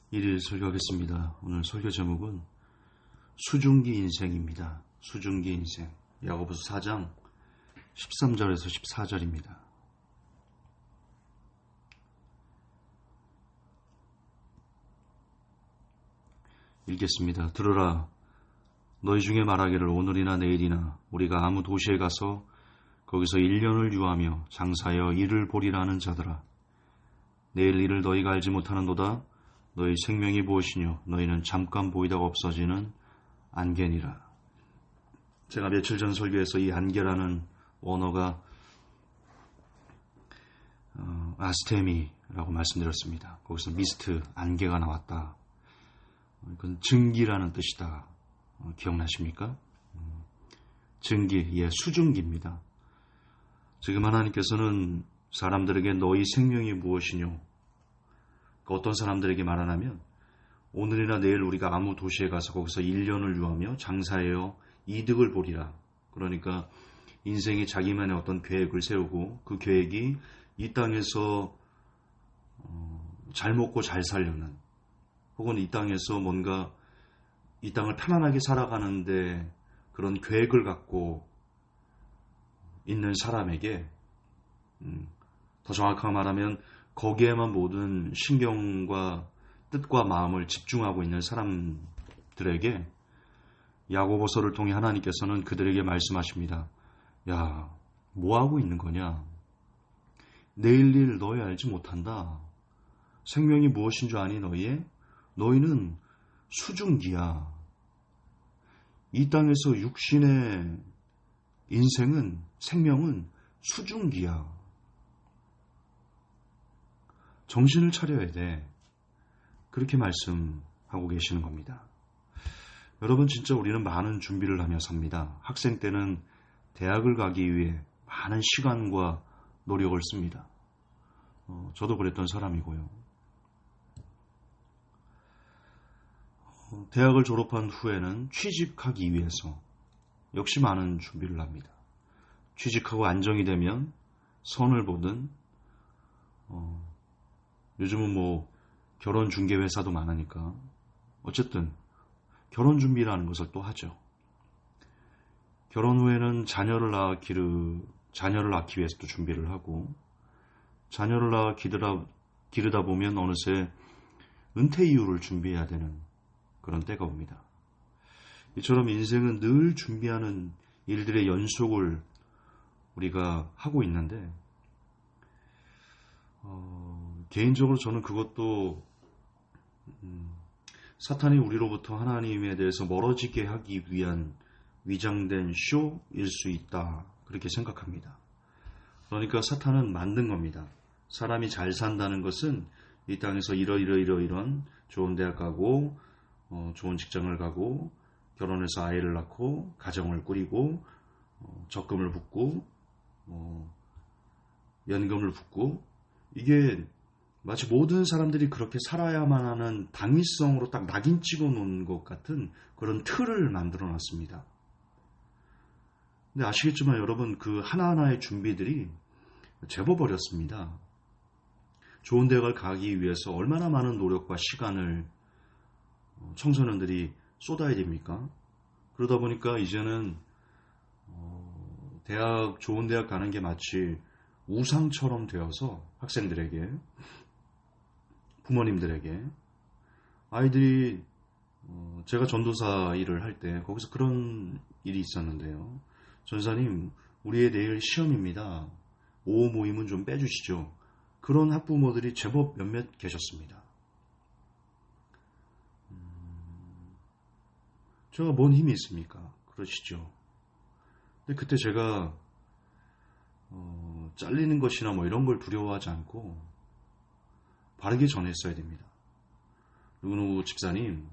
일일 설교하겠습니다. 오늘 설교 제목은 수증기 인생입니다. 수증기 인생. 야고보서 4장 13절에서 14절입니다. 읽겠습니다. 들으라. 너희 중에 말하기를 오늘이나 내일이나 우리가 아무 도시에 가서 거기서 1년을 유하며 장사하여 이를 보리라는 자들아. 내일 일을 너희가 알지 못하는도다. 너희 생명이 무엇이뇨? 너희는 잠깐 보이다가 없어지는 안개니라. 제가 며칠 전 설교에서 이 안개라는 원어가 아스테미라고 말씀드렸습니다. 거기서 미스트, 안개가 나왔다. 그건 증기라는 뜻이다. 기억나십니까? 증기, 수증기입니다. 지금 하나님께서는 사람들에게 너희 생명이 무엇이뇨? 어떤 사람들에게 말하냐면 오늘이나 내일 우리가 아무 도시에 가서 거기서 1년을 유하며 장사하여 이득을 보리라. 그러니까 인생에 자기만의 어떤 계획을 세우고 그 계획이 이 땅에서 잘 먹고 잘 살려는, 혹은 이 땅에서 뭔가 이 땅을 편안하게 살아가는데 그런 계획을 갖고 있는 사람에게, 더 정확하게 말하면 거기에만 모든 신경과 뜻과 마음을 집중하고 있는 사람들에게 야고보서를 통해 하나님께서는 그들에게 말씀하십니다. 야, 뭐하고 있는 거냐? 내일 일 너희 알지 못한다. 생명이 무엇인 줄 아니 너희의? 너희는 수증기야. 이 땅에서 육신의 인생은, 생명은 수증기야. 정신을 차려야 돼. 그렇게 말씀하고 계시는 겁니다. 여러분, 진짜 우리는 많은 준비를 하며 삽니다. 학생 때는 대학을 가기 위해 많은 시간과 노력을 씁니다. 저도 그랬던 사람이고요. 대학을 졸업한 후에는 취직하기 위해서 역시 많은 준비를 합니다. 취직하고 안정이 되면 선을 보든, 요즘은 결혼 중개 회사도 많으니까 어쨌든 결혼 준비라는 것을 또 하죠. 결혼 후에는 자녀를 낳기 위해서도 준비를 하고, 자녀를 낳아 기르다 보면 어느새 은퇴 이후를 준비해야 되는 그런 때가 옵니다. 이처럼 인생은 늘 준비하는 일들의 연속을 우리가 하고 있는데, 개인적으로 저는 그것도 사탄이 우리로부터 하나님에 대해서 멀어지게 하기 위한 위장된 쇼일 수 있다, 그렇게 생각합니다. 그러니까 사탄은 만든 겁니다. 사람이 잘 산다는 것은 이 땅에서 이런 좋은 대학 가고, 좋은 직장을 가고, 결혼해서 아이를 낳고 가정을 꾸리고, 적금을 붓고, 연금을 붓고, 이게 마치 모든 사람들이 그렇게 살아야만 하는 당위성으로 딱 낙인 찍어 놓은 것 같은 그런 틀을 만들어 놨습니다. 근데 아시겠지만 여러분, 그 하나하나의 준비들이 제법 어렵습니다. 좋은 대학을 가기 위해서 얼마나 많은 노력과 시간을 청소년들이 쏟아야 됩니까? 그러다 보니까 이제는 좋은 대학 가는 게 마치 우상처럼 되어서 학생들에게, 부모님들에게, 아이들이, 제가 전도사 일을 할 때 거기서 그런 일이 있었는데요. 전사님, 우리의 내일 시험입니다. 오후 모임은 좀 빼주시죠. 그런 학부모들이 제법 몇몇 계셨습니다. 제가 뭔 힘이 있습니까? 그러시죠. 근데 그때 제가 잘리는 것이나 이런 걸 두려워하지 않고 바르게 전했어야 됩니다. 누구누구 집사님,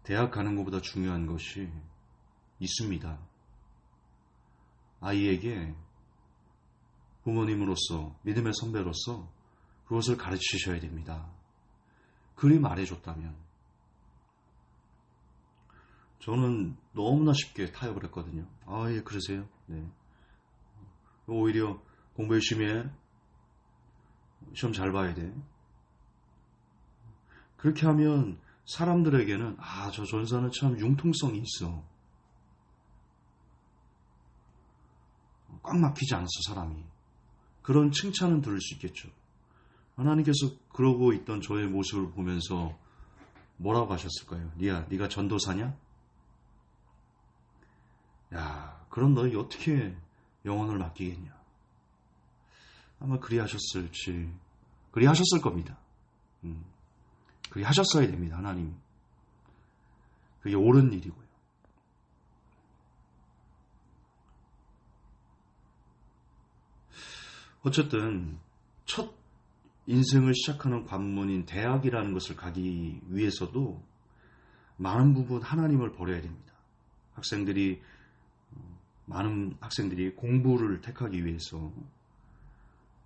대학 가는 것보다 중요한 것이 있습니다. 아이에게 부모님으로서, 믿음의 선배로서 그것을 가르치셔야 됩니다. 그리 말해줬다면. 저는 너무나 쉽게 타협을 했거든요. 예, 그러세요? 네. 오히려 공부 열심히 해. 시험 잘 봐야 돼. 그렇게 하면 사람들에게는 저 전사는 참 융통성이 있어. 꽉 막히지 않았어, 사람이. 그런 칭찬은 들을 수 있겠죠. 하나님께서 그러고 있던 저의 모습을 보면서 뭐라고 하셨을까요? 리아, 네가 전도사냐? 야, 그럼 너희 어떻게 영혼을 맡기겠냐? 아마 그리하셨을 겁니다. 그리하셨어야 됩니다, 하나님. 그게 옳은 일이고요. 어쨌든 첫 인생을 시작하는 관문인 대학이라는 것을 가기 위해서도 많은 부분 하나님을 버려야 됩니다. 많은 학생들이 공부를 택하기 위해서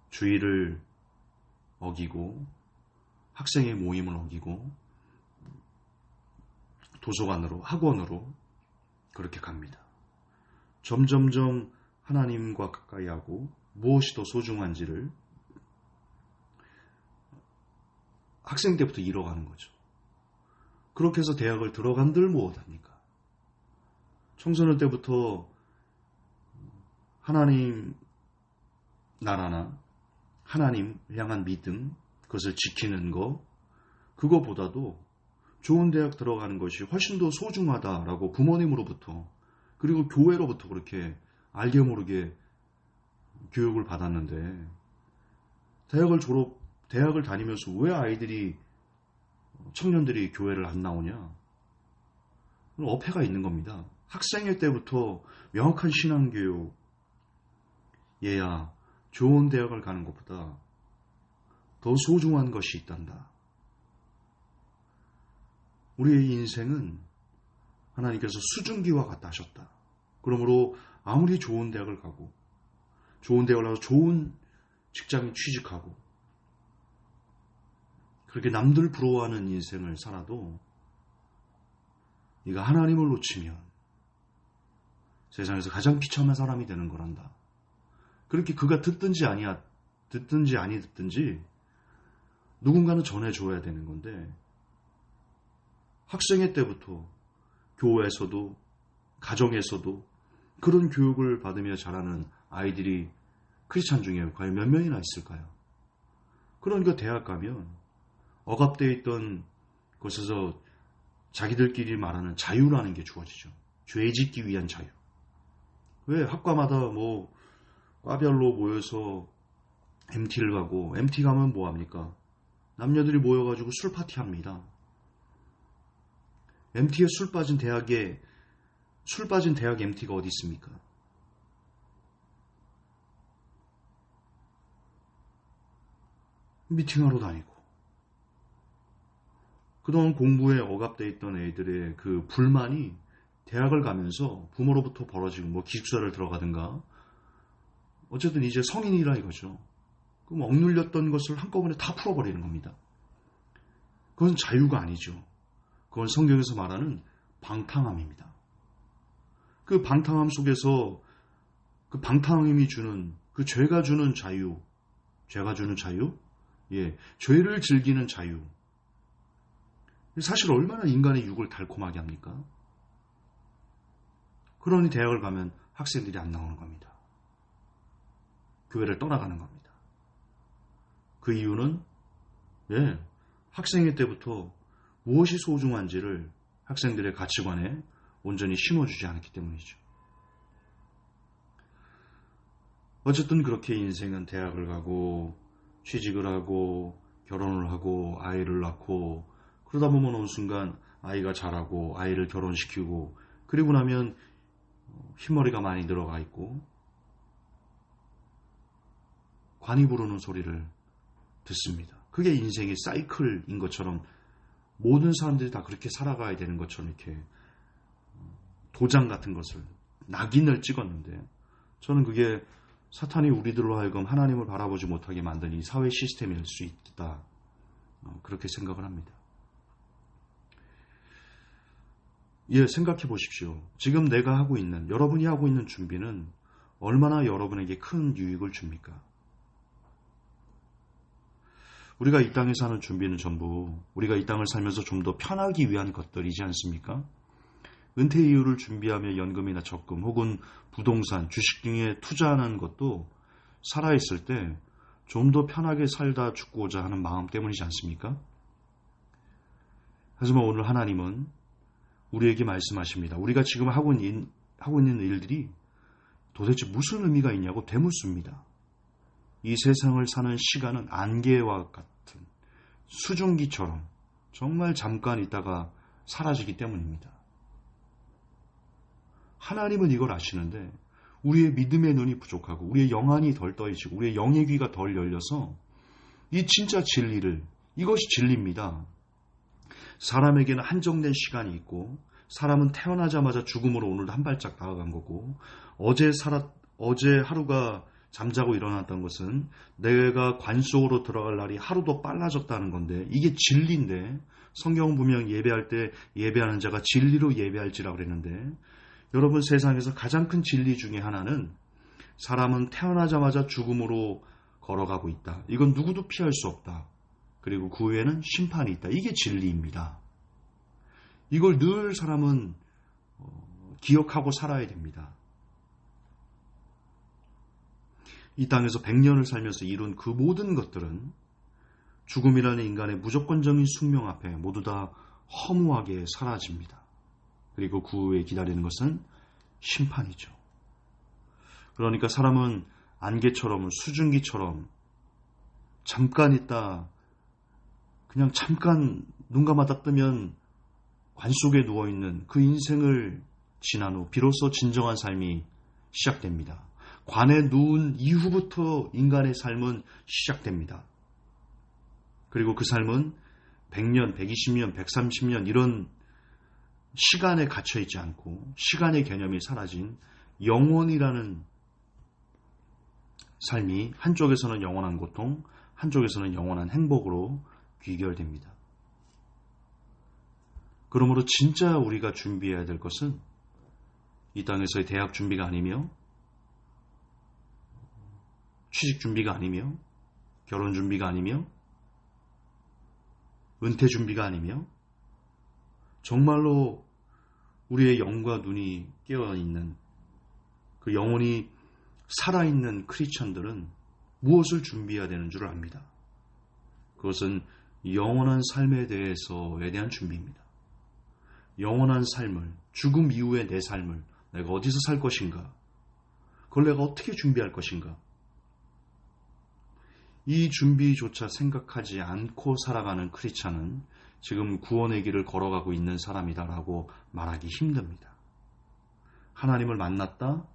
주의를 어기고 학생의 모임을 어기고 도서관으로, 학원으로 그렇게 갑니다. 점점점 하나님과 가까이 하고 무엇이 더 소중한지를 학생 때부터 잃어가는 거죠. 그렇게 해서 대학을 들어간들 무엇합니까? 청소년 때부터 하나님 나라나 하나님 향한 믿음, 그것을 지키는 거, 그거보다도 좋은 대학 들어가는 것이 훨씬 더 소중하다라고 부모님으로부터 그리고 교회로부터 그렇게 알게 모르게 교육을 받았는데 대학을 다니면서 왜 청년들이 교회를 안 나오냐? 어폐가 있는 겁니다. 학생일 때부터 명확한 신앙교육, 얘야, 좋은 대학을 가는 것보다 더 소중한 것이 있단다. 우리의 인생은 하나님께서 수증기와 같다 하셨다. 그러므로 아무리 좋은 대학을 가고 좋은 대학을 가서 좋은 직장에 취직하고 그렇게 남들 부러워하는 인생을 살아도 네가 하나님을 놓치면 세상에서 가장 비참한 사람이 되는 거란다. 그렇게 그가 듣든지 아니 듣든지 누군가는 전해줘야 되는 건데 학생회 때부터 교회에서도 가정에서도 그런 교육을 받으며 자라는 아이들이 크리스찬 중에 과연 몇 명이나 있을까요? 그러니까 대학 가면 억압되어 있던 곳에서 자기들끼리 말하는 자유라는 게 주어지죠. 죄 짓기 위한 자유. 왜 학과마다 과별로 모여서 MT를 가고 MT 가면 뭐합니까? 남녀들이 모여가지고 술 파티합니다. MT에 술 빠진 대학 MT가 어디 있습니까? 미팅하러 다니고 그동안 공부에 억압되어 있던 애들의 그 불만이 대학을 가면서 부모로부터 벌어지고 기숙사를 들어가든가 어쨌든 이제 성인이라 이거죠. 그럼 억눌렸던 것을 한꺼번에 다 풀어버리는 겁니다. 그건 자유가 아니죠. 그건 성경에서 말하는 방탕함입니다. 그 방탕함 속에서 그 방탕함이 주는 그 죄가 주는 자유, 죄를 즐기는 자유. 사실 얼마나 인간의 육을 달콤하게 합니까? 그러니 대학을 가면 학생들이 안 나오는 겁니다. 교회를 떠나가는 겁니다. 그 이유는 학생회 때부터 무엇이 소중한지를 학생들의 가치관에 온전히 심어주지 않았기 때문이죠. 어쨌든 그렇게 인생은 대학을 가고 취직을 하고 결혼을 하고 아이를 낳고 그러다 보면 어느 순간 아이가 자라고 아이를 결혼시키고 그리고 나면 흰머리가 많이 들어가 있고 관이 부르는 소리를 듣습니다. 그게 인생의 사이클인 것처럼 모든 사람들이 다 그렇게 살아가야 되는 것처럼 이렇게 도장 같은 것을 낙인을 찍었는데 저는 그게 사탄이 우리들로 하여금 하나님을 바라보지 못하게 만든 이 사회 시스템일 수 있다. 그렇게 생각을 합니다. 생각해 보십시오. 지금 여러분이 하고 있는 준비는 얼마나 여러분에게 큰 유익을 줍니까? 우리가 이 땅에 사는 준비는 전부 우리가 이 땅을 살면서 좀 더 편하기 위한 것들이지 않습니까? 은퇴 이후를 준비하며 연금이나 적금 혹은 부동산, 주식 등에 투자하는 것도 살아있을 때 좀 더 편하게 살다 죽고자 하는 마음 때문이지 않습니까? 하지만 오늘 하나님은 우리에게 말씀하십니다. 우리가 지금 하고 있는 일들이 도대체 무슨 의미가 있냐고 되묻습니다. 이 세상을 사는 시간은 안개와 같은 수증기처럼 정말 잠깐 있다가 사라지기 때문입니다. 하나님은 이걸 아시는데 우리의 믿음의 눈이 부족하고 우리의 영안이 덜 떠있고 우리의 영의 귀가 덜 열려서 이 진짜 진리를, 이것이 진리입니다. 사람에게는 한정된 시간이 있고 사람은 태어나자마자 죽음으로 오늘 한 발짝 다가간 거고 어제 하루가 잠자고 일어났던 것은 내가 관 속으로 들어갈 날이 하루도 빨라졌다는 건데 이게 진리인데 성경은 분명 예배할 때 예배하는 자가 진리로 예배할지라고 그랬는데 여러분 세상에서 가장 큰 진리 중에 하나는 사람은 태어나자마자 죽음으로 걸어가고 있다. 이건 누구도 피할 수 없다. 그리고 그 후에는 심판이 있다. 이게 진리입니다. 이걸 늘 사람은 기억하고 살아야 됩니다. 이 땅에서 100년을 살면서 이룬 그 모든 것들은 죽음이라는 인간의 무조건적인 숙명 앞에 모두 다 허무하게 사라집니다. 그리고 그 후에 기다리는 것은 심판이죠. 그러니까 사람은 안개처럼 수증기처럼 잠깐 있다 그냥 잠깐 눈 감았다 뜨면 관 속에 누워있는 그 인생을 지난 후 비로소 진정한 삶이 시작됩니다. 관에 누운 이후부터 인간의 삶은 시작됩니다. 그리고 그 삶은 100년, 120년, 130년 이런 시간에 갇혀있지 않고 시간의 개념이 사라진 영원이라는 삶이 한쪽에서는 영원한 고통, 한쪽에서는 영원한 행복으로 귀결됩니다. 그러므로 진짜 우리가 준비해야 될 것은 이 땅에서의 대학 준비가 아니며 취직 준비가 아니며 결혼 준비가 아니며 은퇴 준비가 아니며 정말로 우리의 영과 눈이 깨어있는 그 영혼이 살아있는 크리스천들은 무엇을 준비해야 되는 줄 압니다. 그것은 영원한 삶에 대해서에 대한 준비입니다. 영원한 삶을, 죽음 이후의 내 삶을 내가 어디서 살 것인가? 그걸 내가 어떻게 준비할 것인가? 이 준비조차 생각하지 않고 살아가는 크리스찬은 지금 구원의 길을 걸어가고 있는 사람이다라고 말하기 힘듭니다. 하나님을 만났다?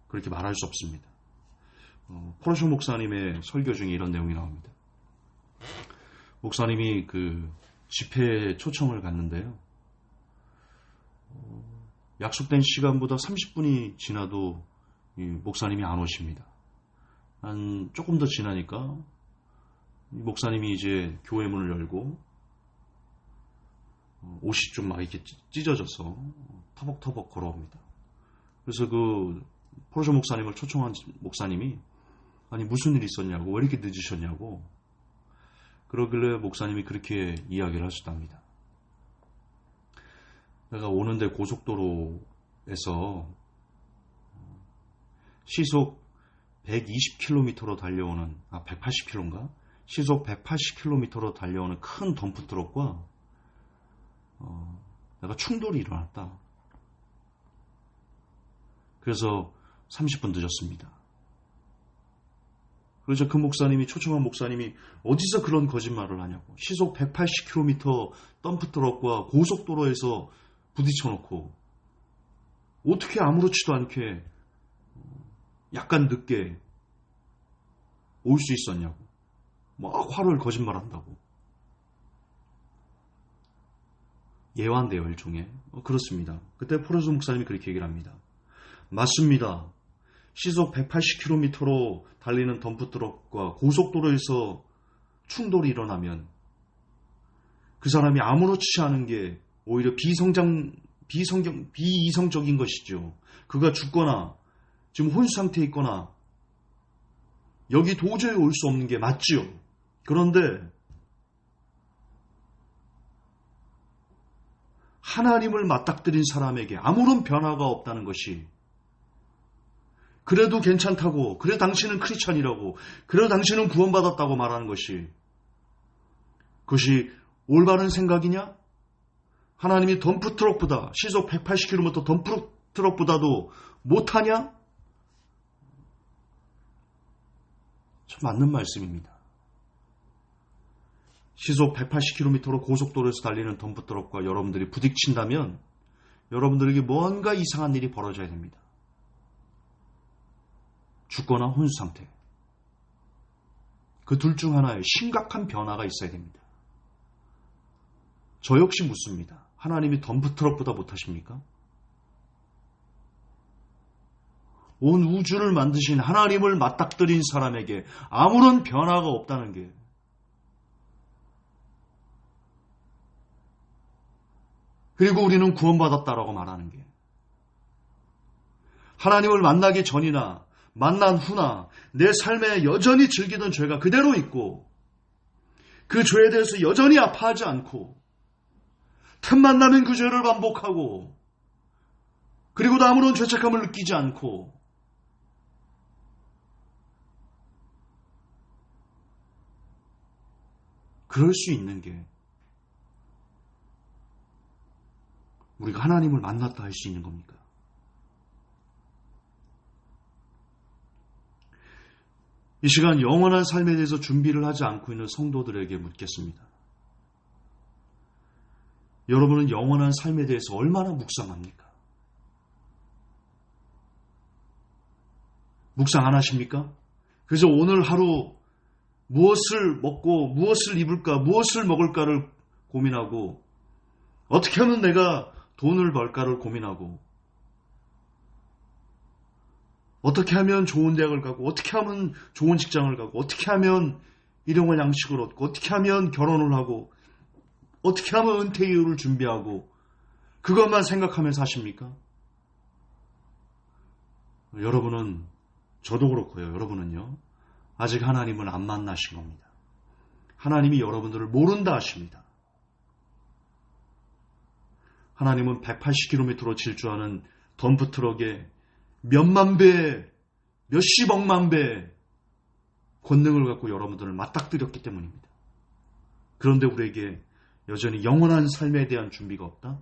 그렇게 말할 수 없습니다. 포르쇼 목사님의 설교 중에 이런 내용이 나옵니다. 목사님이 그 집회 초청을 갔는데요. 약속된 시간보다 30분이 지나도 목사님이 안 오십니다. 한 조금 더 지나니까 목사님이 이제 교회 문을 열고 옷이 좀 막 이렇게 찢어져서 터벅터벅 걸어옵니다. 그래서 그 포르쇼 목사님을 초청한 목사님이 아니 무슨 일 있었냐고 왜 이렇게 늦으셨냐고 그러길래 목사님이 그렇게 이야기를 하셨답니다. 내가 오는데 고속도로에서 시속 120km로 달려오는 180km인가? 시속 180km로 달려오는 큰 덤프트럭과 내가 충돌이 일어났다. 그래서 30분 늦었습니다. 그래서 그 목사님이 초청한 목사님이 어디서 그런 거짓말을 하냐고. 시속 180km 덤프트럭과 고속도로에서 부딪혀놓고 어떻게 아무렇지도 않게 약간 늦게 올 수 있었냐고. 막 화를 거짓말한다고. 예화인데요, 일종의. 그렇습니다. 그때 포르쇼 목사님이 그렇게 얘기를 합니다. 맞습니다. 시속 180km로 달리는 덤프트럭과 고속도로에서 충돌이 일어나면 그 사람이 아무렇지 않은 게 오히려 비이성적인 것이죠. 그가 죽거나 지금 혼수 상태에 있거나 여기 도저히 올 수 없는 게 맞지요. 그런데 하나님을 맞닥뜨린 사람에게 아무런 변화가 없다는 것이, 그래도 괜찮다고, 그래 당신은 크리스찬이라고, 그래 당신은 구원받았다고 말하는 것이, 그것이 올바른 생각이냐? 하나님이 덤프트럭보다, 시속 180km 덤프트럭보다도 못하냐? 참 맞는 말씀입니다. 시속 180km로 고속도로에서 달리는 덤프트럭과 여러분들이 부딪힌다면 여러분들에게 뭔가 이상한 일이 벌어져야 됩니다. 죽거나 혼수 상태. 그 둘 중 하나에 심각한 변화가 있어야 됩니다. 저 역시 묻습니다. 하나님이 덤프트럭보다 못하십니까? 온 우주를 만드신 하나님을 맞닥뜨린 사람에게 아무런 변화가 없다는 게, 그리고 우리는 구원받았다라고 말하는 게, 하나님을 만나기 전이나 만난 후나 내 삶에 여전히 즐기던 죄가 그대로 있고 그 죄에 대해서 여전히 아파하지 않고 틈만 나면 그 죄를 반복하고 그리고도 아무런 죄책감을 느끼지 않고 그럴 수 있는 게 우리가 하나님을 만났다 할 수 있는 겁니까? 이 시간 영원한 삶에 대해서 준비를 하지 않고 있는 성도들에게 묻겠습니다. 여러분은 영원한 삶에 대해서 얼마나 묵상합니까? 묵상 안 하십니까? 그래서 오늘 하루 무엇을 먹고 무엇을 입을까, 무엇을 먹을까를 고민하고 어떻게 하면 내가 돈을 벌까를 고민하고 어떻게 하면 좋은 대학을 가고 어떻게 하면 좋은 직장을 가고 어떻게 하면 일용할 양식을 얻고 어떻게 하면 결혼을 하고 어떻게 하면 은퇴 이후를 준비하고 그것만 생각하며 사십니까? 여러분은, 저도 그렇고요. 여러분은요, 아직 하나님을 안 만나신 겁니다. 하나님이 여러분들을 모른다 하십니다. 하나님은 180km로 질주하는 덤프트럭에 몇만 배, 몇십억만 배 권능을 갖고 여러분들을 맞닥뜨렸기 때문입니다. 그런데 우리에게 여전히 영원한 삶에 대한 준비가 없다?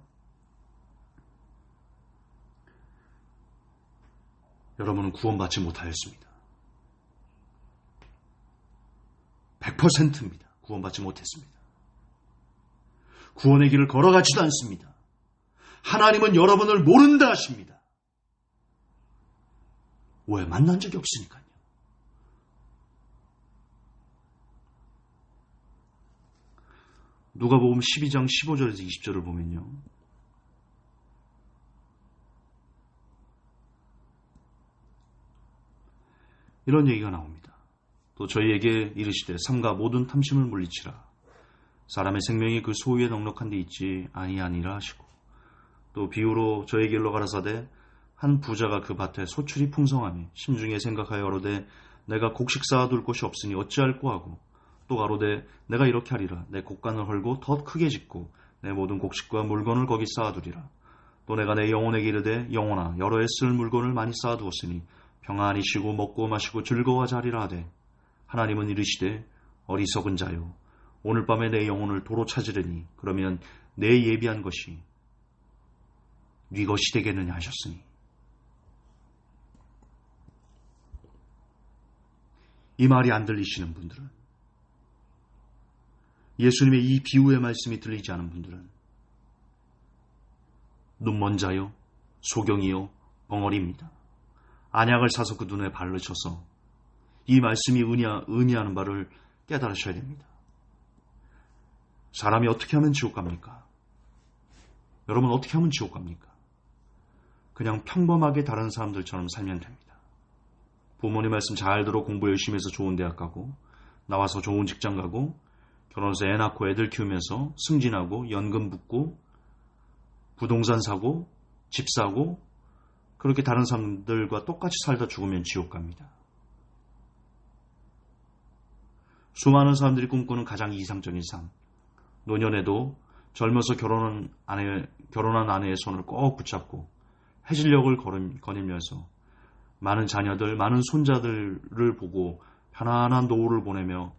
여러분은 구원받지 못하였습니다. 100%입니다. 구원받지 못했습니다. 구원의 길을 걸어가지도 않습니다. 하나님은 여러분을 모른다 하십니다. 왜? 만난 적이 없으니까요. 누가복음 12장 15절에서 20절을 보면요, 이런 얘기가 나옵니다. 또 저희에게 이르시되 삼가 모든 탐심을 물리치라. 사람의 생명이 그 소유에 넉넉한 데 있지 아니하니라 하시고, 또 비유로 저에게 일러 가라사대 한 부자가 그 밭에 소출이 풍성하니 심중에 생각하여 가로되 내가 곡식 쌓아둘 곳이 없으니 어찌할꼬 하고, 또 가로되 내가 이렇게 하리라. 내 곡간을 헐고 더 크게 짓고 내 모든 곡식과 물건을 거기 쌓아두리라. 또 내가 내 영혼에게 이르되 영혼아 여러 해 쓸 물건을 많이 쌓아두었으니 평안히 쉬고 먹고 마시고 즐거워하자 하리라 하되, 하나님은 이르시되 어리석은 자요, 오늘 밤에 내 영혼을 도로 찾으려니 그러면 내 예비한 것이 네 것이 되겠느냐 하셨으니. 이 말이 안 들리시는 분들은, 예수님의 이 비유의 말씀이 들리지 않은 분들은 눈먼 자요, 소경이요, 벙어리입니다. 안약을 사서 그 눈에 발로 쳐서 이 말씀이 의미하는 바를 깨달으셔야 됩니다. 사람이 어떻게 하면 지옥 갑니까? 여러분, 어떻게 하면 지옥 갑니까? 그냥 평범하게 다른 사람들처럼 살면 됩니다. 부모님 말씀 잘 들어 공부 열심히 해서 좋은 대학 가고 나와서 좋은 직장 가고 결혼해서 애 낳고 애들 키우면서 승진하고 연금 붓고 부동산 사고 집 사고 그렇게 다른 사람들과 똑같이 살다 죽으면 지옥 갑니다. 수많은 사람들이 꿈꾸는 가장 이상적인 삶. 노년에도 젊어서 결혼한 아내의 손을 꼭 붙잡고 해질녘을 거닐면서 많은 자녀들, 많은 손자들을 보고 편안한 노후를 보내며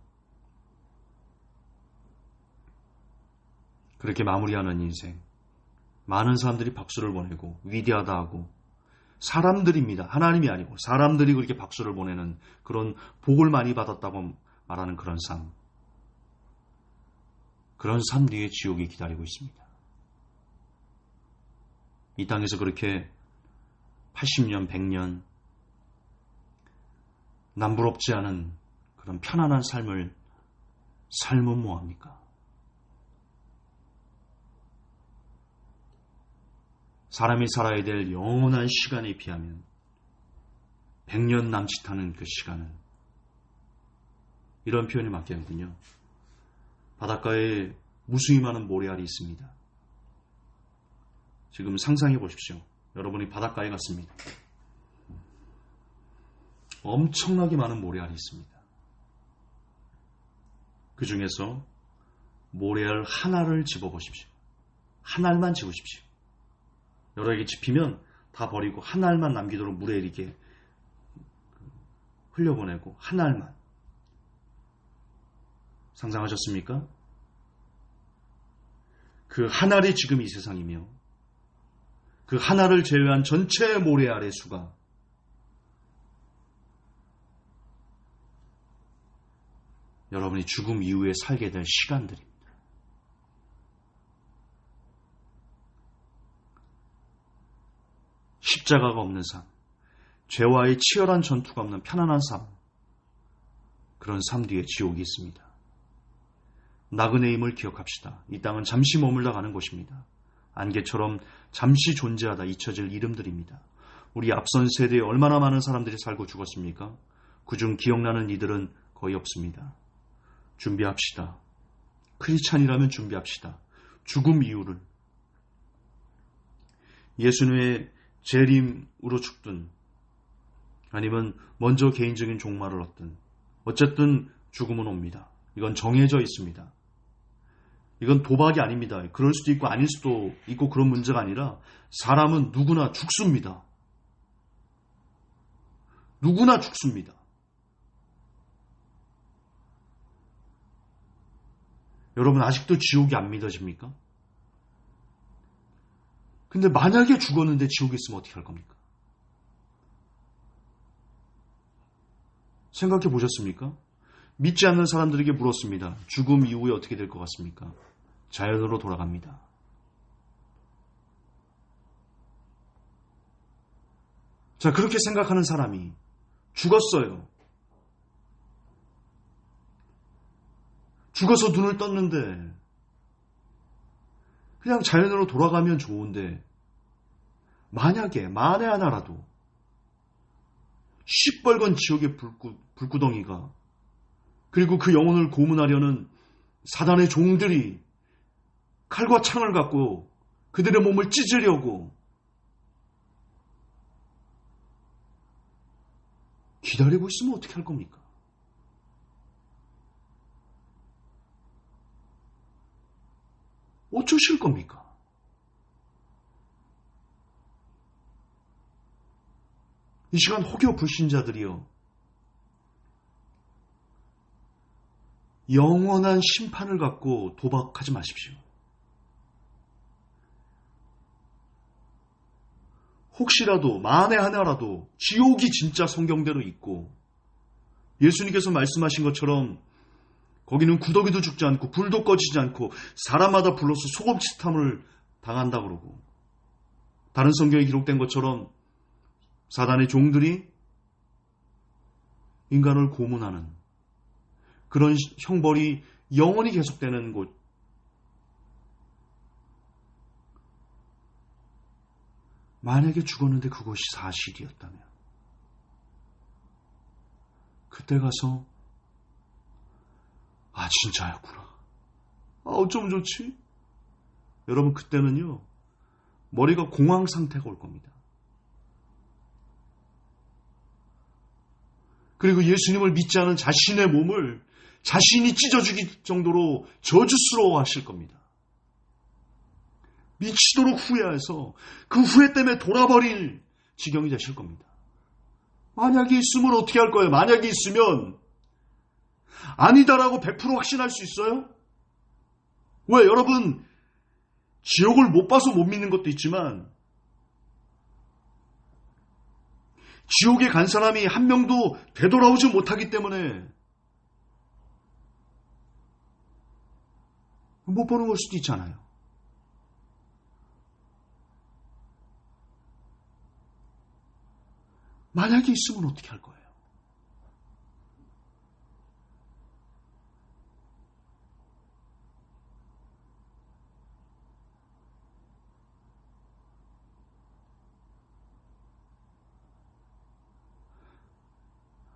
그렇게 마무리하는 인생. 많은 사람들이 박수를 보내고 위대하다 하고 사람들입니다. 하나님이 아니고 사람들이 그렇게 박수를 보내는 그런 복을 많이 받았다고 말하는 그런 삶. 그런 삶 뒤에 지옥이 기다리고 있습니다. 이 땅에서 그렇게 80년, 100년 남부럽지 않은 그런 편안한 삶을 살면 뭐합니까? 사람이 살아야 될 영원한 시간에 비하면 100년 남짓하는 그 시간은 이런 표현이 맞겠군요. 바닷가에 무수히 많은 모래알이 있습니다. 지금 상상해 보십시오. 여러분이 바닷가에 갔습니다. 엄청나게 많은 모래알이 있습니다. 그 중에서 모래알 하나를 집어보십시오. 한 알만 집으십시오. 여러 개 집히면 다 버리고 한 알만 남기도록 물에 이렇게 흘려보내고 한 알만. 상상하셨습니까? 그 한 알이 지금 이 세상이며 그 한 알을 제외한 전체 모래알의 수가 여러분이 죽음 이후에 살게 될 시간들입니다. 십자가가 없는 삶, 죄와의 치열한 전투가 없는 편안한 삶, 그런 삶 뒤에 지옥이 있습니다. 나그네임을 기억합시다. 이 땅은 잠시 머물다 가는 곳입니다. 안개처럼 잠시 존재하다 잊혀질 이름들입니다. 우리 앞선 세대에 얼마나 많은 사람들이 살고 죽었습니까? 그중 기억나는 이들은 거의 없습니다. 준비합시다. 크리스찬이라면 준비합시다. 죽음 이후를. 예수님의 재림으로 죽든 아니면 먼저 개인적인 종말을 얻든 어쨌든 죽음은 옵니다. 이건 정해져 있습니다. 이건 도박이 아닙니다. 그럴 수도 있고 아닐 수도 있고 그런 문제가 아니라 사람은 누구나 죽습니다. 누구나 죽습니다. 여러분 아직도 지옥이 안 믿어집니까? 근데 만약에 죽었는데 지옥에 있으면 어떻게 할 겁니까? 생각해 보셨습니까? 믿지 않는 사람들에게 물었습니다. 죽음 이후에 어떻게 될 것 같습니까? 자연으로 돌아갑니다. 자, 그렇게 생각하는 사람이 죽었어요. 죽어서 눈을 떴는데 그냥 자연으로 돌아가면 좋은데 만약에 만에 하나라도 시뻘건 지옥의 불구덩이가 그리고 그 영혼을 고문하려는 사단의 종들이 칼과 창을 갖고 그들의 몸을 찢으려고 기다리고 있으면 어떻게 할 겁니까? 어쩌실 겁니까? 이 시간 혹여 불신자들이여 영원한 심판을 갖고 도박하지 마십시오. 혹시라도 만에 하나라도 지옥이 진짜 성경대로 있고 예수님께서 말씀하신 것처럼 거기는 구더기도 죽지 않고 불도 꺼지지 않고 사람마다 불로서 소금치탐을 당한다 그러고 다른 성경에 기록된 것처럼 사단의 종들이 인간을 고문하는 그런 형벌이 영원히 계속되는 곳. 만약에 죽었는데 그것이 사실이었다면 그때 가서 아 진짜였구나. 아 어쩌면 좋지? 여러분 그때는요 머리가 공황 상태가 올 겁니다. 그리고 예수님을 믿지 않은 자신의 몸을 자신이 찢어지기 정도로 저주스러워 하실 겁니다. 미치도록 후회해서 그 후회 때문에 돌아버릴 지경이 되실 겁니다. 만약에 있으면 어떻게 할 거예요? 만약에 있으면 아니다라고 100% 확신할 수 있어요? 왜? 여러분, 지옥을 못 봐서 못 믿는 것도 있지만 지옥에 간 사람이 한 명도 되돌아오지 못하기 때문에 못 보는 걸 수도 있잖아요. 만약에 있으면 어떻게 할 거예요?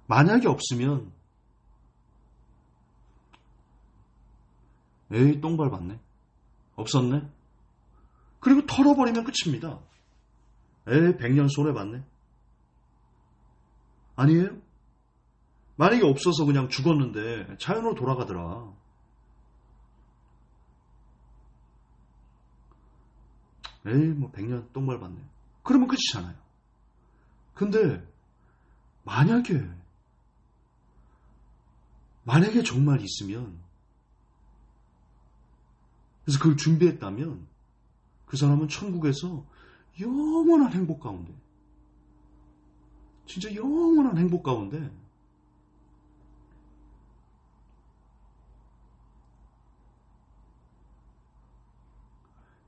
만약에 없으면 에이, 똥 밟았네. 없었네. 그리고 털어버리면 끝입니다. 에이, 100년 손해봤네. 아니에요? 만약에 없어서 그냥 죽었는데 자연으로 돌아가더라. 에이, 뭐 100년 똥 밟았네. 그러면 끝이잖아요. 근데 만약에 정말 있으면, 그래서 그걸 준비했다면 그 사람은 천국에서 영원한 행복 가운데, 진짜 영원한 행복 가운데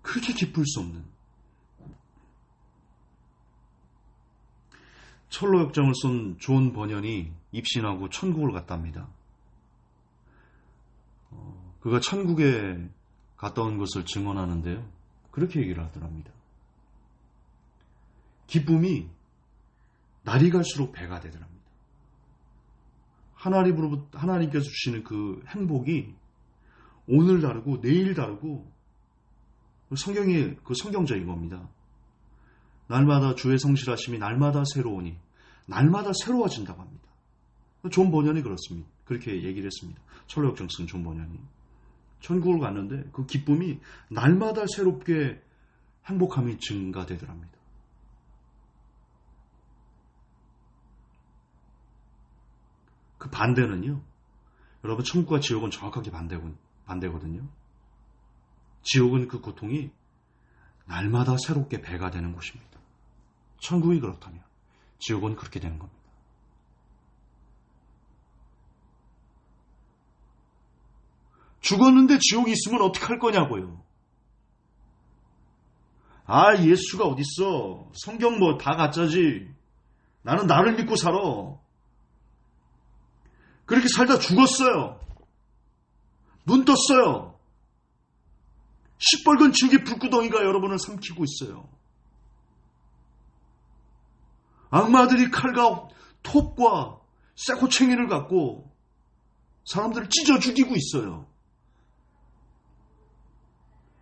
그렇게 기쁠 수 없는, 철로 역정을 쏜 존 버년이 입신하고 천국을 갔답니다. 그가 천국에 갔다 온 것을 증언하는데요, 그렇게 얘기를 하더랍니다. 기쁨이 날이 갈수록 배가 되더랍니다. 하나님께서 주시는 그 행복이 오늘 다르고 내일 다르고, 성경이 그 성경적인 겁니다. 날마다 주의 성실하심이 날마다 새로우니, 날마다 새로워진다고 합니다. 존 버년이 그렇습니다. 그렇게 얘기를 했습니다. 철로 역정 쓴 존 버년이. 천국을 갔는데 그 기쁨이 날마다 새롭게 행복함이 증가되더랍니다. 그 반대는요, 여러분, 천국과 지옥은 정확하게 반대거든요. 지옥은 그 고통이 날마다 새롭게 배가 되는 곳입니다. 천국이 그렇다면 지옥은 그렇게 되는 겁니다. 죽었는데 지옥이 있으면 어떡할 거냐고요. 아, 예수가 어딨어. 성경 뭐 다 가짜지. 나는 나를 믿고 살아. 그렇게 살다 죽었어요. 눈 떴어요. 시뻘건 지옥의 불구덩이가 여러분을 삼키고 있어요. 악마들이 칼과 톱과 쇠고챙이를 갖고 사람들을 찢어 죽이고 있어요.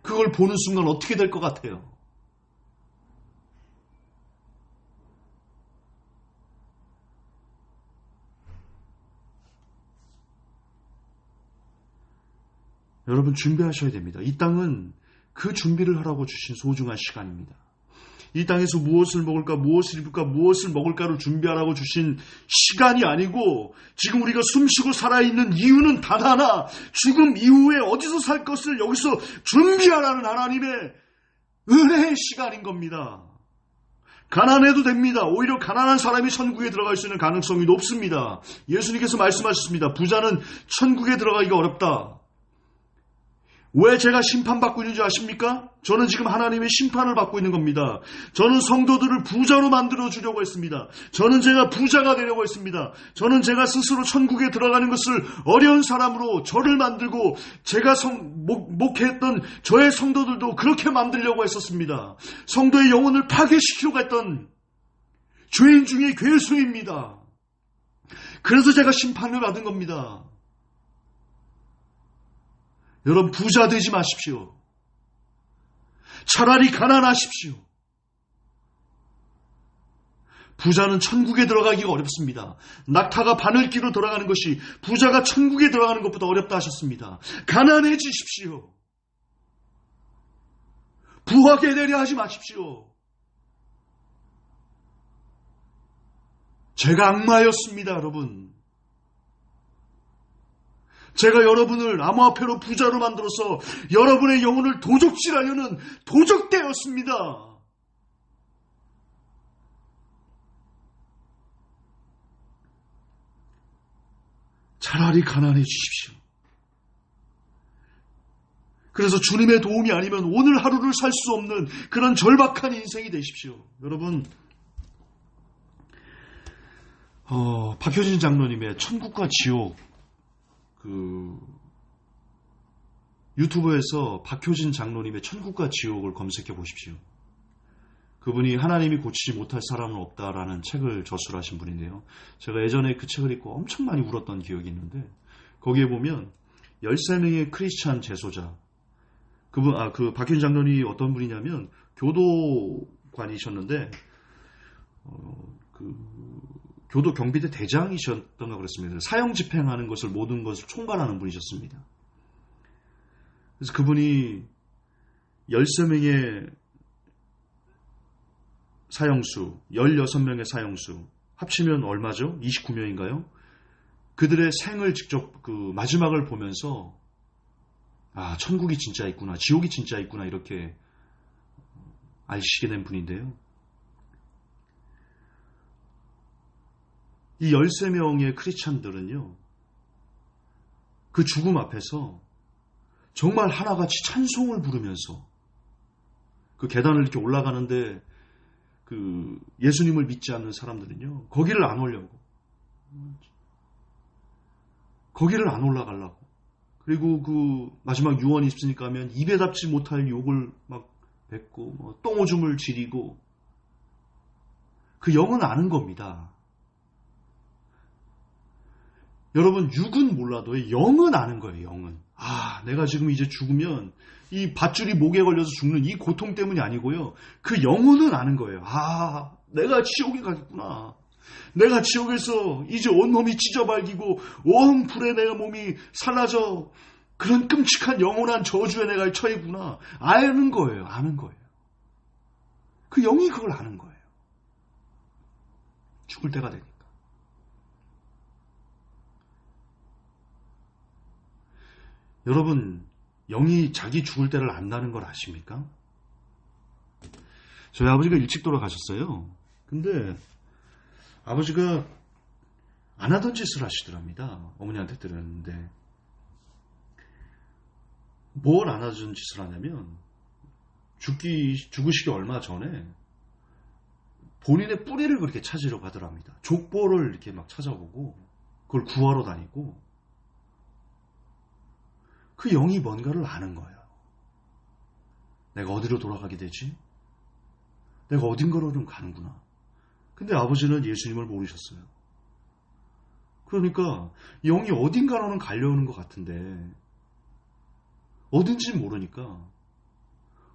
그걸 보는 순간 어떻게 될 것 같아요? 여러분, 준비하셔야 됩니다. 이 땅은 그 준비를 하라고 주신 소중한 시간입니다. 이 땅에서 무엇을 먹을까, 무엇을 입을까, 무엇을 먹을까를 준비하라고 주신 시간이 아니고, 지금 우리가 숨쉬고 살아있는 이유는 단 하나, 죽음 이후에 어디서 살 것을 여기서 준비하라는 하나님의 은혜의 시간인 겁니다. 가난해도 됩니다. 오히려 가난한 사람이 천국에 들어갈 수 있는 가능성이 높습니다. 예수님께서 말씀하셨습니다. 부자는 천국에 들어가기가 어렵다. 왜 제가 심판받고 있는지 아십니까? 저는 지금 하나님의 심판을 받고 있는 겁니다. 저는 성도들을 부자로 만들어 주려고 했습니다. 저는 제가 부자가 되려고 했습니다. 저는 제가 스스로 천국에 들어가는 것을 어려운 사람으로 저를 만들고, 제가 목회했던 저의 성도들도 그렇게 만들려고 했었습니다. 성도의 영혼을 파괴시키려고 했던 죄인 중에 괴수입니다. 그래서 제가 심판을 받은 겁니다. 여러분, 부자 되지 마십시오. 차라리 가난하십시오. 부자는 천국에 들어가기가 어렵습니다. 낙타가 바늘기로 돌아가는 것이 부자가 천국에 들어가는 것보다 어렵다 하셨습니다. 가난해지십시오. 부하게 되려 하지 마십시오. 제가 악마였습니다, 여러분. 제가 여러분을 암호화폐로 부자로 만들어서 여러분의 영혼을 도적질하려는 도적대였습니다. 차라리 가난해지십시오. 그래서 주님의 도움이 아니면 오늘 하루를 살 수 없는 그런 절박한 인생이 되십시오. 여러분, 박효진 장로님의 천국과 지옥, 유튜브에서 박효진 장로님의 천국과 지옥을 검색해 보십시오. 그분이 하나님이 고치지 못할 사람은 없다라는 책을 저술하신 분인데요. 제가 예전에 그 책을 읽고 엄청 많이 울었던 기억이 있는데, 거기에 보면 13명의 크리스찬 재소자, 그 박효진 장로님이 어떤 분이냐면 교도관이셨는데, 교도 경비대 대장이셨던가 그랬습니다. 사형 집행하는 것을 모든 것을 총괄하는 분이셨습니다. 그래서 그분이 13명의 사형수, 16명의 사형수 합치면 얼마죠? 29명인가요? 그들의 생을 직접 마지막을 보면서 천국이 진짜 있구나, 지옥이 진짜 있구나 이렇게 알시게 된 분인데요. 이 13명의 크리스찬들은요, 그 죽음 앞에서 정말 하나같이 찬송을 부르면서 그 계단을 이렇게 올라가는데 예수님을 믿지 않는 사람들은요, 거기를 안 오려고, 거기를 안 올라가려고, 그리고 마지막 유언이 있으니까 하면 입에 닿지 못할 욕을 막 뱉고 똥오줌을 지리고, 그 영은 아는 겁니다. 여러분, 육은 몰라도 영은 아는 거예요. 영은. 내가 지금 이제 죽으면 이 밧줄이 목에 걸려서 죽는 이 고통 때문이 아니고요. 그 영혼은 아는 거예요. 내가 지옥에 가겠구나. 내가 지옥에서 이제 온몸이 찢어발기고 온 불에 내가 몸이 살라져 그런 끔찍한 영원한 저주에 내가 처해구나. 아는 거예요. 아는 거예요. 그 영이 그걸 아는 거예요. 죽을 때가 되니까. 여러분, 영이 자기 죽을 때를 안다는 걸 아십니까? 저희 아버지가 일찍 돌아가셨어요. 근데 아버지가 안 하던 짓을 하시더랍니다. 어머니한테 들었는데, 뭘 안 하던 짓을 하냐면 죽으시기 얼마 전에 본인의 뿌리를 그렇게 찾으려고 하더랍니다. 족보를 이렇게 막 찾아보고 그걸 구하러 다니고, 그 영이 뭔가를 아는 거예요. 내가 어디로 돌아가게 되지? 내가 어딘가로는 가는구나. 근데 아버지는 예수님을 모르셨어요. 그러니까 영이 어딘가로는 가려는 것 같은데 어딘지 모르니까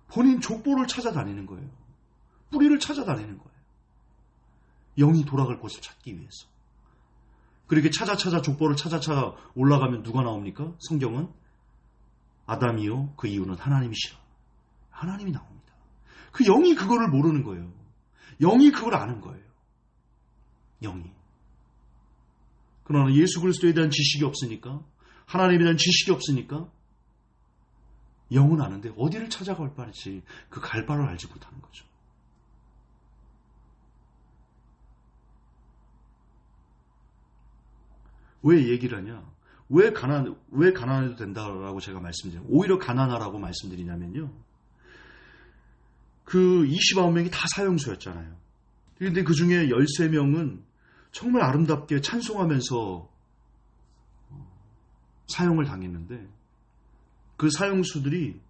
본인 족보를 찾아다니는 거예요. 뿌리를 찾아다니는 거예요. 영이 돌아갈 곳을 찾기 위해서. 그렇게 찾아 족보를 찾아 올라가면 누가 나옵니까? 성경은 아담이요, 그 이유는 하나님이시라. 하나님이 나옵니다. 그 영이 그거를 모르는 거예요. 영이 그걸 아는 거예요. 영이. 그러나 예수 그리스도에 대한 지식이 없으니까, 하나님에 대한 지식이 없으니까 영은 아는데 어디를 찾아갈 바인지 그 갈 바를 알지 못하는 거죠. 왜 얘기를 하냐? 왜 가난해도 된다라고 제가 말씀드려요. 오히려 가난하라고 말씀드리냐면요. 그 29명이 다 사형수였잖아요. 그런데 그 중에 13명은 정말 아름답게 찬송하면서 사형을 당했는데, 그 사형수들이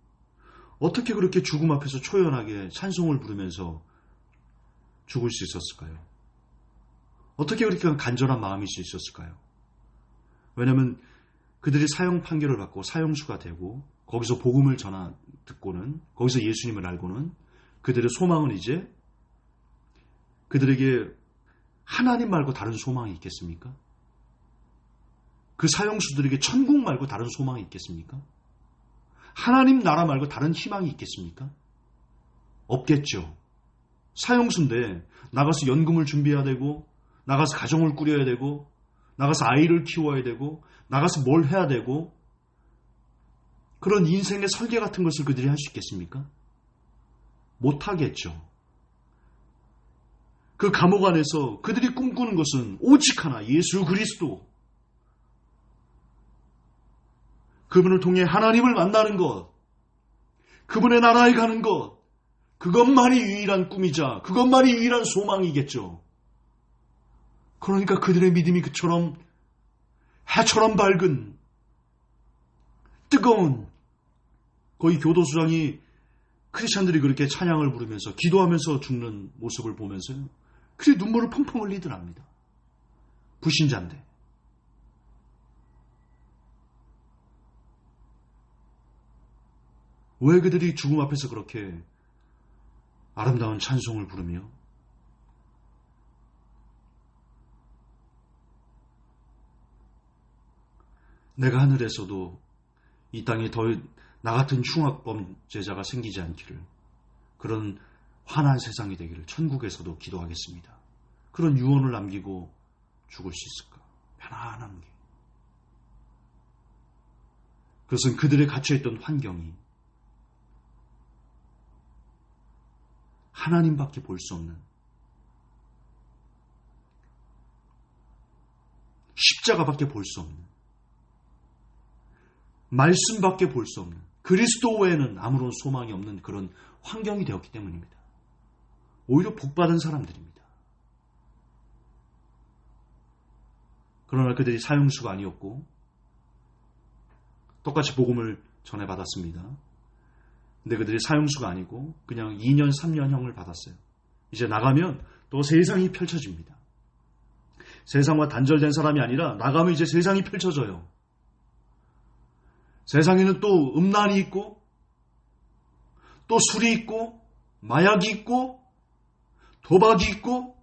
어떻게 그렇게 죽음 앞에서 초연하게 찬송을 부르면서 죽을 수 있었을까요? 어떻게 그렇게 간절한 마음일 수 있었을까요? 왜냐하면 그들이 사형 판결을 받고 사형수가 되고 거기서 복음을 듣고는, 거기서 예수님을 알고는 그들의 소망은 이제 그들에게 하나님 말고 다른 소망이 있겠습니까? 그 사형수들에게 천국 말고 다른 소망이 있겠습니까? 하나님 나라 말고 다른 희망이 있겠습니까? 없겠죠. 사형수인데 나가서 연금을 준비해야 되고, 나가서 가정을 꾸려야 되고, 나가서 아이를 키워야 되고, 나가서 뭘 해야 되고, 그런 인생의 설계 같은 것을 그들이 할 수 있겠습니까? 못하겠죠. 그 감옥 안에서 그들이 꿈꾸는 것은 오직 하나, 예수 그리스도. 그분을 통해 하나님을 만나는 것, 그분의 나라에 가는 것, 그것만이 유일한 꿈이자 그것만이 유일한 소망이겠죠. 그러니까 그들의 믿음이 그처럼 해처럼 밝은, 뜨거운, 거의 교도소장이 크리스찬들이 그렇게 찬양을 부르면서 기도하면서 죽는 모습을 보면서요, 그리 눈물을 펑펑 흘리더랍니다. 불신자인데. 왜 그들이 죽음 앞에서 그렇게 아름다운 찬송을 부르며 내가 하늘에서도 이 땅에 더 나 같은 흉악범죄자가 생기지 않기를, 그런 환한 세상이 되기를 천국에서도 기도하겠습니다. 그런 유언을 남기고 죽을 수 있을까? 편안한 게. 그것은 그들의 갇혀있던 환경이 하나님밖에 볼 수 없는, 십자가밖에 볼 수 없는, 말씀밖에 볼 수 없는, 그리스도 외에는 아무런 소망이 없는 그런 환경이 되었기 때문입니다. 오히려 복받은 사람들입니다. 그러나 그들이 사형수가 아니었고 똑같이 복음을 전해받았습니다. 근데 그들이 사형수가 아니고 그냥 2년 3년형을 받았어요. 이제 나가면 또 세상이 펼쳐집니다. 세상과 단절된 사람이 아니라 나가면 이제 세상이 펼쳐져요. 세상에는 또 음란이 있고, 또 술이 있고, 마약이 있고, 도박이 있고,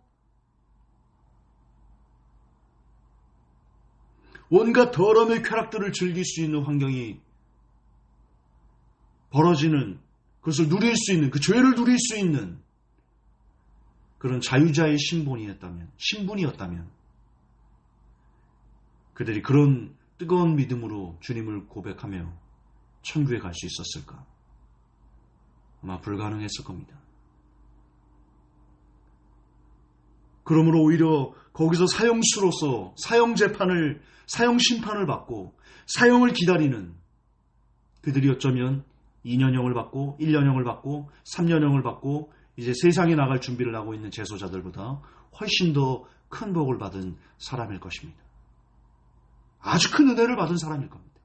온갖 더러움의 쾌락들을 즐길 수 있는 환경이 벌어지는, 그것을 누릴 수 있는, 그 죄를 누릴 수 있는 그런 자유자의 신분이었다면 그들이 그런 뜨거운 믿음으로 주님을 고백하며 천국에 갈 수 있었을까? 아마 불가능했을 겁니다. 그러므로 오히려 거기서 사형수로서 사형 심판을 받고 사형을 기다리는 그들이 어쩌면 2년형을 받고 1년형을 받고 3년형을 받고 이제 세상에 나갈 준비를 하고 있는 재소자들보다 훨씬 더 큰 복을 받은 사람일 것입니다. 아주 큰 은혜를 받은 사람일 겁니다.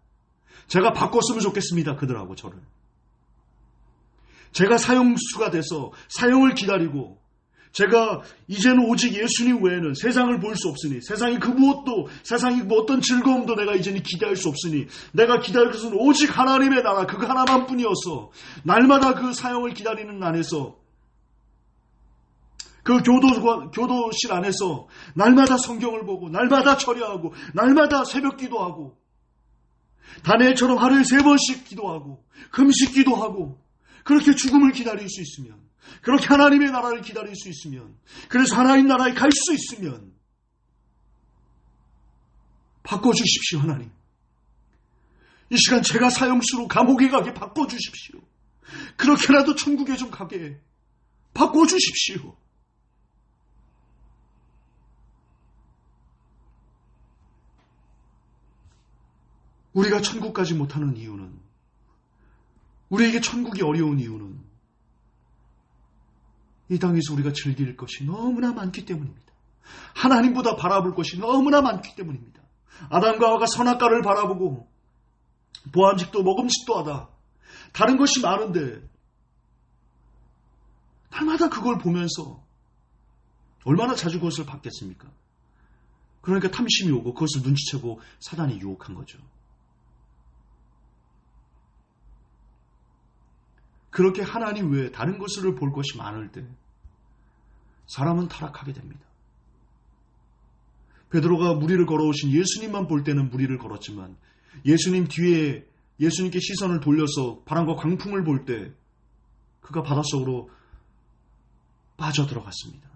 제가 바꿨으면 좋겠습니다. 그들하고 저를. 제가 사형수가 돼서 사형을 기다리고, 제가 이제는 오직 예수님 외에는 세상을 볼 수 없으니, 세상이 그 무엇도, 세상이 뭐 어떤 즐거움도 내가 이제는 기대할 수 없으니, 내가 기다릴 것은 오직 하나님의 나라, 그 하나만 뿐이어서 날마다 그 사형을 기다리는 안에서, 그 교도실 안에서 날마다 성경을 보고, 날마다 철야하고, 날마다 새벽 기도하고, 다니엘처럼 하루에 3번씩 기도하고, 금식 기도하고, 그렇게 죽음을 기다릴 수 있으면, 그렇게 하나님의 나라를 기다릴 수 있으면, 그래서 하나님 나라에 갈 수 있으면, 바꿔주십시오, 하나님. 이 시간 제가 사형수로 감옥에 가게 바꿔주십시오. 그렇게라도 천국에 좀 가게 바꿔주십시오. 우리가 천국 가지 못하는 이유는, 우리에게 천국이 어려운 이유는 이 땅에서 우리가 즐길 것이 너무나 많기 때문입니다. 하나님보다 바라볼 것이 너무나 많기 때문입니다. 아담과 하와가 선악과를 바라보고 보암직도 먹음직도 하다, 다른 것이 많은데 날마다 그걸 보면서 얼마나 자주 그것을 받겠습니까? 그러니까 탐심이 오고 그것을 눈치채고 사단이 유혹한 거죠. 그렇게 하나님 외에 다른 것을 볼 것이 많을 때 사람은 타락하게 됩니다. 베드로가 무리를 걸어오신 예수님만 볼 때는 무리를 걸었지만 예수님 뒤에 예수님께 시선을 돌려서 바람과 광풍을 볼 때 그가 바닷속으로 빠져들어갔습니다.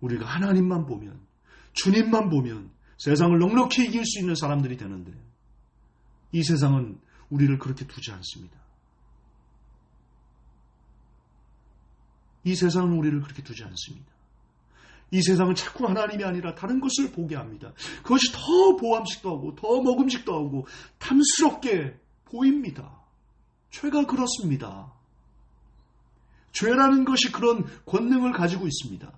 우리가 하나님만 보면, 주님만 보면 세상을 넉넉히 이길 수 있는 사람들이 되는데 이 세상은 우리를 그렇게 두지 않습니다. 이 세상은 우리를 그렇게 두지 않습니다. 이 세상은 자꾸 하나님이 아니라 다른 것을 보게 합니다. 그것이 더 보암식도 하고 더 먹음직도 하고 탐스럽게 보입니다. 죄가 그렇습니다. 죄라는 것이 그런 권능을 가지고 있습니다.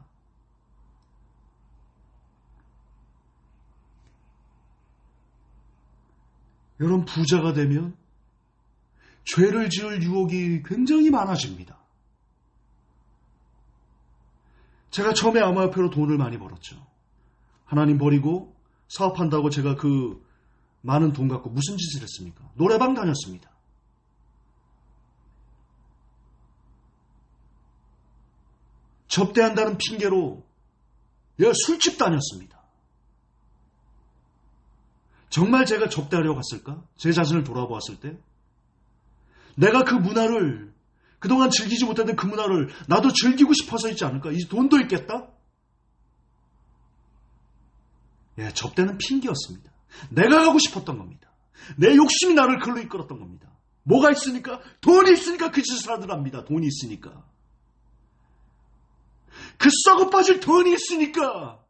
여러분, 부자가 되면 죄를 지을 유혹이 굉장히 많아집니다. 제가 처음에 암호화폐로 돈을 많이 벌었죠. 하나님 버리고 사업한다고 제가 그 많은 돈 갖고 무슨 짓을 했습니까? 노래방 다녔습니다. 접대한다는 핑계로 술집 다녔습니다. 정말 제가 접대하려고 갔을까? 제 자신을 돌아보았을 때 내가 그 문화를 그동안 즐기지 못했던 그 문화를 나도 즐기고 싶어서 있지 않을까? 이 돈도 있겠다? 접대는 핑계였습니다. 내가 하고 싶었던 겁니다. 내 욕심이 나를 글로 이끌었던 겁니다. 뭐가 있으니까? 돈이 있으니까 그 짓을 하더랍니다. 돈이 있으니까. 그 썩어 빠질 돈이 있으니까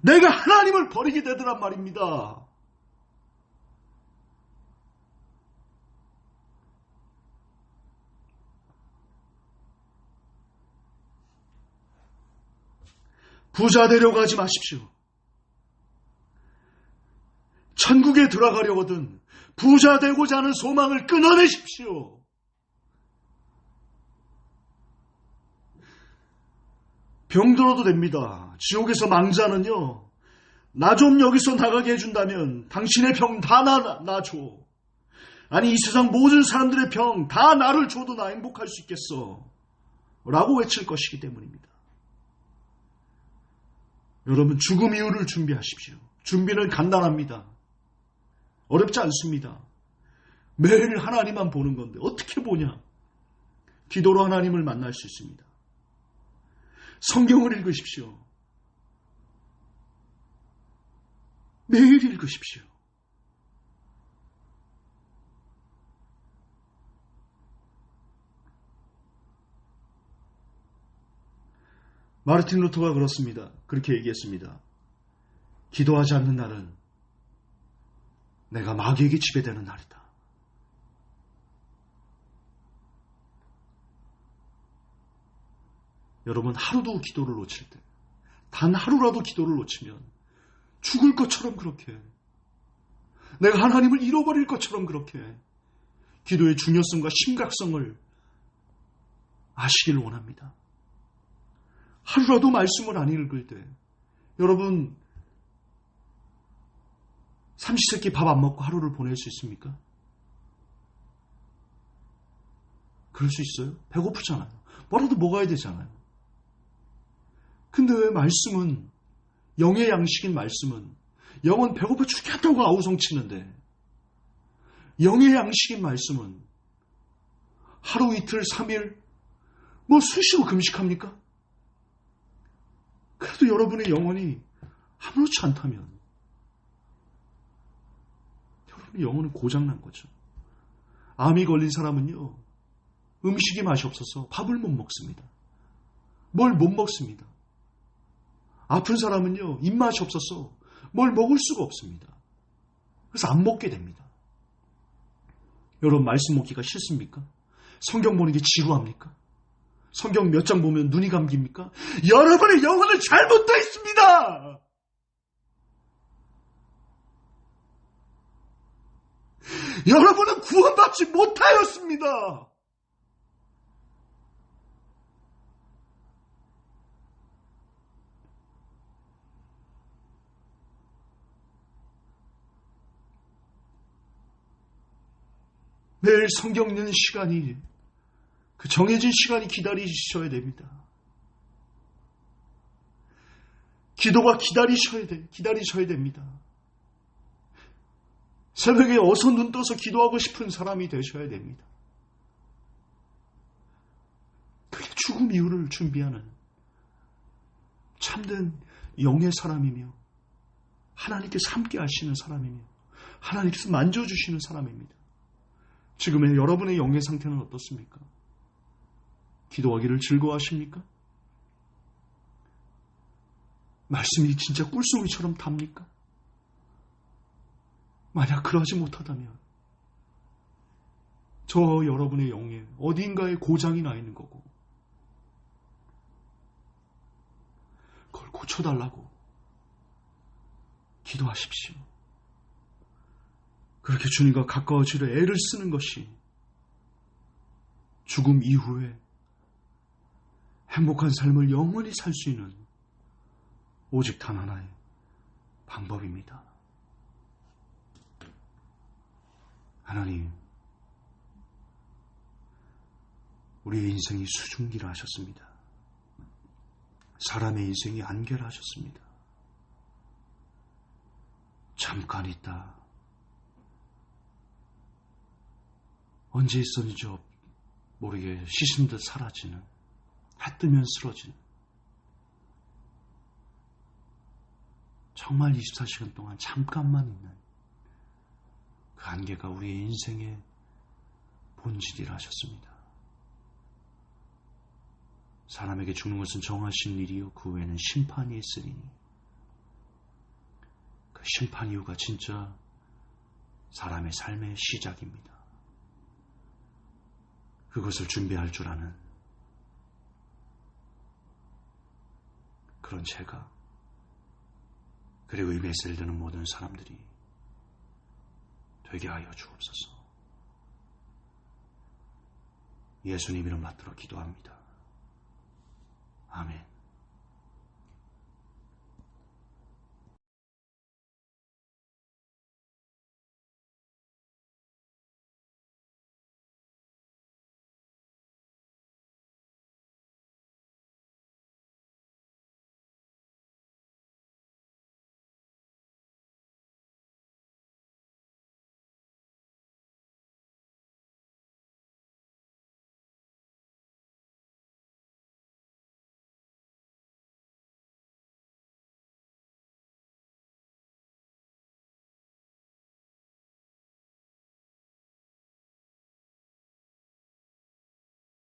내가 하나님을 버리게 되더란 말입니다. 부자 되려고 하지 마십시오. 천국에 들어가려거든 부자 되고자 하는 소망을 끊어내십시오. 병들어도 됩니다. 지옥에서 망자는요, 나 좀 여기서 나가게 해준다면 당신의 병 다 나 줘. 아니, 이 세상 모든 사람들의 병 다 나를 줘도 나 행복할 수 있겠어. 라고 외칠 것이기 때문입니다. 여러분, 죽음 이후를 준비하십시오. 준비는 간단합니다. 어렵지 않습니다. 매일 하나님만 보는 건데 어떻게 보냐? 기도로 하나님을 만날 수 있습니다. 성경을 읽으십시오. 매일 읽으십시오. 마르틴 루터가 그렇습니다. 그렇게 얘기했습니다. 기도하지 않는 날은 내가 마귀에게 지배되는 날이다. 여러분, 하루도 기도를 놓칠 때, 단 하루라도 기도를 놓치면 죽을 것처럼 그렇게, 내가 하나님을 잃어버릴 것처럼 그렇게 기도의 중요성과 심각성을 아시길 원합니다. 하루라도 말씀을 안 읽을 때, 여러분, 삼시세끼 밥 안 먹고 하루를 보낼 수 있습니까? 그럴 수 있어요? 배고프잖아요. 뭐라도 먹어야 되잖아요. 근데 왜 말씀은, 영의 양식인 말씀은, 영은 배고파 죽겠다고 아우성치는데, 영의 양식인 말씀은 하루 이틀 3일 수시로 금식합니까? 그래도 여러분의 영혼이 아무렇지 않다면 여러분의 영혼은 고장난 거죠. 암이 걸린 사람은요, 음식이 맛이 없어서 밥을 못 먹습니다. 뭘 못 먹습니다. 아픈 사람은요, 입맛이 없어서 뭘 먹을 수가 없습니다. 그래서 안 먹게 됩니다. 여러분, 말씀 먹기가 싫습니까? 성경 보는 게 지루합니까? 성경 몇 장 보면 눈이 감깁니까? 여러분의 영혼은 잘못되어 있습니다. 여러분은 구원받지 못하였습니다. 매일 성경 읽는 시간이, 그 정해진 시간이 기다리셔야 됩니다. 기도가 기다리셔야 됩니다. 새벽에 어서 눈 떠서 기도하고 싶은 사람이 되셔야 됩니다. 그게 죽음 이후를 준비하는 참된 영의 사람이며 하나님께서 함께 하시는 사람이며 하나님께서 만져주시는 사람입니다. 지금의 여러분의 영의 상태는 어떻습니까? 기도하기를 즐거워하십니까? 말씀이 진짜 꿀송이처럼 답니까? 만약 그러지 못하다면 저 여러분의 영에 어딘가에 고장이 나 있는 거고 그걸 고쳐달라고 기도하십시오. 그렇게 주님과 가까워지려 애를 쓰는 것이 죽음 이후에 행복한 삶을 영원히 살 수 있는 오직 단 하나의 방법입니다. 하나님, 우리의 인생이 수증기라 하셨습니다. 사람의 인생이 안개라 하셨습니다. 잠깐 있다. 언제 있었는지 모르게 시신 듯 사라지는, 해 뜨면 쓰러지는, 정말 24시간 동안 잠깐만 있는 그 안개가 우리의 인생의 본질이라 하셨습니다. 사람에게 죽는 것은 정하신 일이요 그 후에는 심판이 있으리니 그 심판 이후가 진짜 사람의 삶의 시작입니다. 그것을 준비할 줄 아는 그런 제가 그리고 이 메시지를 듣는 모든 사람들이 되게 하여 주옵소서. 예수님 이름 받들어 기도합니다. 아멘.